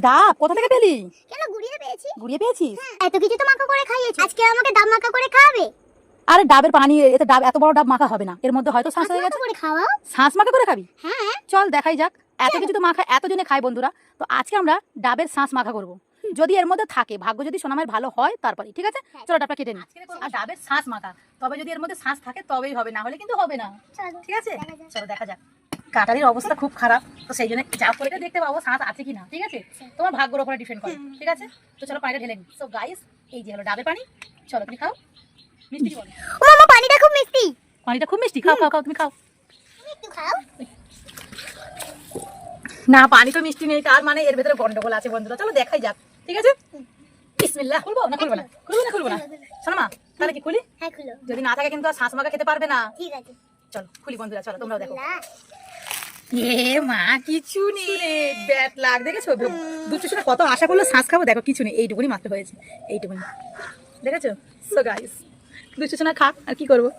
ডাব কোথা থেকে পেলি? কেন গুড়িয়ে পেয়েছি। গুড়িয়ে পেয়েছিস? এত কিছু তো মাখা করে খাইয়েছো, আজকে আমাকে ডাব মাখা করে খাওয়াবে? আরে ডাবের পানি, এতে ডাব, এত বড় ডাব মাখা হবে না, এর মধ্যে হয়তো শ্বাস হয়ে গেছে। করে খাওয়াও। শ্বাস মাখা করে খাবি? হ্যাঁ চল দেখাই যাক। এত কিছু তো মাখা এতজনে খাই বন্ধুরা, তো আজকে আমরা ডাবের শ্বাস মাখা করব। যদি এর মধ্যে থাকে, ভাগ্য যদি সোনামায়ের ভালো হয় তারপরে, ঠিক আছে? চলো ডাবটা কেটে নিই। আর ডাবের শ্বাস মাখা, তবে যদি এর মধ্যে শ্বাস থাকে তবেই হবে, না হলে কিন্তু হবে না। ঠিক আছে, চলো দেখা যাক। কাটারির অবস্থা খুব খারাপ, তো সেই জন্য যা করে দেখতে পাবো শ্বাস আছে কিনা। ঠিক আছে, তোমার ভাগ্যের উপরে ডিপেন্ড করে। ঠিক আছে, তো চলো পানিটা ঢেলে নিই। সো গাইস, এই যে হলো ডাবের পানি। চলো তুমি খাও। মিষ্টি কি বলো? ও মামা, পানিটা খুব মিষ্টি। পানিটা খুব মিষ্টি? খাও খাও খাও, তুমি খাও। তুমি একটু খাও। না, পানি তো মিষ্টি নেই, তার মানে এর ভেতরে গন্ডগোল আছে বন্ধুরা। চলো দেখাই যাক। ঠিক আছে, বিসমিল্লাহ। খুলবো না খুলবো না খুলবো না শোনো মা, তাহলে কি খুলি? হ্যাঁ খুলো। যদি না থাকে কিন্তু আর শ্বাস মাখা খেতে পারবে না। ঠিক আছে, চলো খুলি বন্ধুরা, চলো তোমরাও দেখো। না এ মা, কিছু নেই, ব্যাট লাগ দেখেছো? দুটো সময় কত আশা করলো শ্বাস খাবো, দেখো কিছু নেই, এইটুকুনি মাত্র হয়েছে, এইটুকুনি। দেখেছো? সো গাইস, দুটো সময় খাক, আর কি করবো।